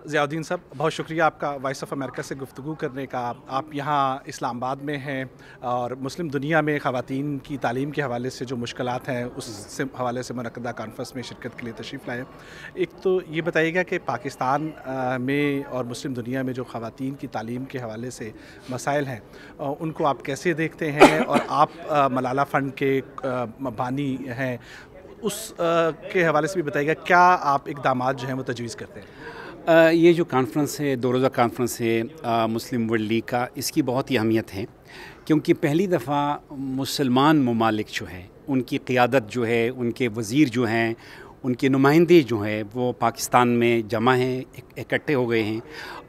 ज़ियाउद्दीन साहब, बहुत शुक्रिया आपका वॉइस ऑफ अमेरिका से गुफ्तगू करने का। आप यहाँ इस्लामाबाद में हैं और मुस्लिम दुनिया में ख़वातीन की तालीम के हवाले से जो मुश्किलात हैं उससे हवाले से मुनक़दा कॉन्फ्रेंस में शिरकत के लिए तशरीफ़ लाए। एक तो ये बताइएगा कि पाकिस्तान में और मुस्लिम दुनिया में जो ख़वातीन की तालीम के हवाले से मसाइल हैं उनको आप कैसे देखते हैं, और आप मलाला फ़ंड के बानी हैं, उस के हवाले से भी बताइएगा क्या आप इक़दामात जो हैं वो तजवीज़ करते हैं? ये जो कॉन्फ्रेंस है, 2 रोज़ा कॉन्फ्रेंस है मुस्लिम वर्ल्ड लीग का, इसकी बहुत ही अहमियत है क्योंकि पहली दफ़ा मुसलमान ममालिक जो है उनकी क़ियादत जो है, उनके वज़ीर जो हैं, उनके नुमाइंदे जो हैं वो पाकिस्तान में जमा हैं, इकट्ठे हो गए हैं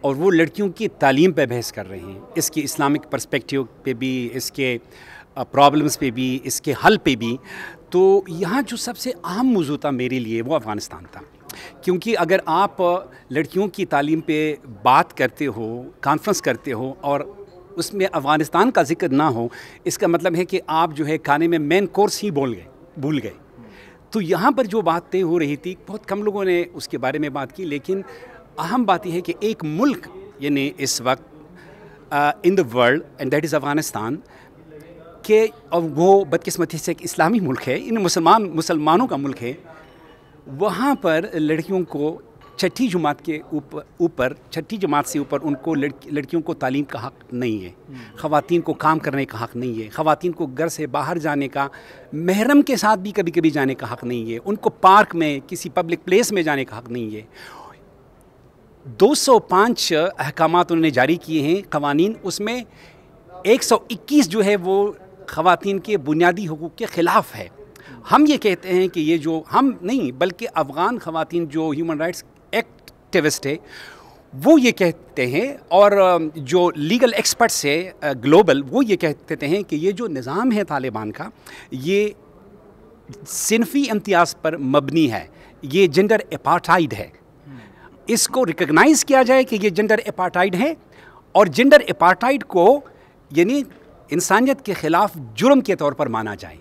और वो लड़कियों की तालीम पे बहस कर रहे हैं। इसके इस्लामिक पर्सपेक्टिव पे भी, इसके प्रॉब्लम्स पे भी, इसके हल पे भी। तो यहाँ जो सबसे अहम मौजू था मेरे लिए वो अफ़गानिस्तान था, क्योंकि अगर आप लड़कियों की तालीम पे बात करते हो, कॉन्फ्रेंस करते हो और उसमें अफ़गानिस्तान का ज़िक्र ना हो, इसका मतलब है कि आप जो है खाने में मेन कोर्स ही भूल गए। तो यहाँ पर जो बातें हो रही थी, बहुत कम लोगों ने उसके बारे में बात की, लेकिन अहम बात यह है कि एक मुल्क यानी इस वक्त in the world and that is Afghanistan के, और वो बदकिस्मती से एक इस्लामी मुल्क है, इन मुसलमानों का मुल्क है, वहाँ पर लड़कियों को छठी जमात के ऊपर छठी जमात से ऊपर उनको लड़कियों को तालीम का हक़ नहीं है, ख़वातीन को काम करने का हक़ नहीं है, ख़वातीन को घर से बाहर जाने का, महरम के साथ भी कभी कभी जाने का हक़ नहीं है, उनको पार्क में किसी पब्लिक प्लेस में जाने का हक़ नहीं है। 205 अहकामात उन्होंने जारी किए हैं क़वानीन, उसमें 121 जो है वो ख़वातीन के बुनियादी हुकूक़ के ख़िलाफ़ है। हम ये कहते हैं कि ये जो हम नहीं बल्कि अफ़गान ख़वातीन जो ह्यूमन राइट्स एक्टिविस्ट है वो ये कहते हैं, और जो लीगल एक्सपर्ट्स है ग्लोबल वो ये कहते हैं कि ये जो निज़ाम है तालिबान का, ये सिनफ़ी इम्तियाज़ पर मबनी है, ये जेंडर अपार्थाइड है। इसको रिकग्नाइज़ किया जाए कि ये जेंडर अपार्थाइड है, और जेंडर अपार्थाइड को यानी इंसानियत के ख़िलाफ़ जुर्म के तौर पर माना जाए।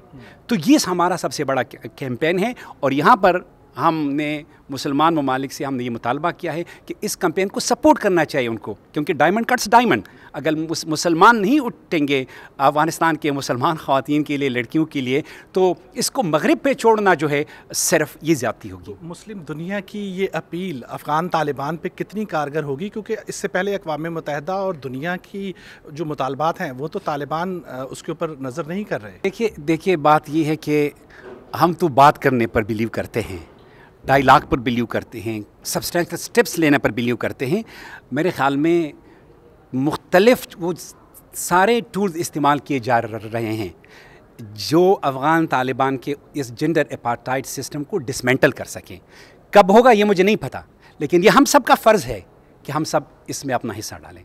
तो ये हमारा सबसे बड़ा कैंपेन है, और यहाँ पर हमने मुसलमान ममालिक से हमने ये मुतालबा किया है कि इस कैंपेन को सपोर्ट करना चाहिए उनको, क्योंकि डायमंड कट्स डायमंड। अगर मुसलमान नहीं उठेंगे अफ़गानिस्तान के मुसलमान ख़वातीन के लिए, लड़कियों के लिए, तो इसको मगरिब पे छोड़ना जो है सिर्फ ये ज़्यादती होगी। तो मुस्लिम दुनिया की ये अपील अफ़गान तालिबान पे कितनी कारगर होगी, क्योंकि इससे पहले अक़वाम मुत्तहिदा और दुनिया की जो मुतालबात हैं वो तो तालिबान उसके ऊपर नज़र नहीं कर रहे। देखिए बात ये है कि हम तो बात करने पर बिलीव करते हैं, डायलॉग पर बिलीव करते हैं, सब्सटेंशियल स्टेप्स लेने पर बिलीव करते हैं। मेरे ख़्याल में मुख्तलिफ वो सारे टूल्स इस्तेमाल किए जा रहे हैं जो अफ़गान तालिबान के इस जेंडर अपार्थाइड सिस्टम को डिसमेंटल कर सकें। कब होगा ये मुझे नहीं पता, लेकिन ये हम सब का फ़र्ज़ है कि हम सब इसमें अपना हिस्सा डालें।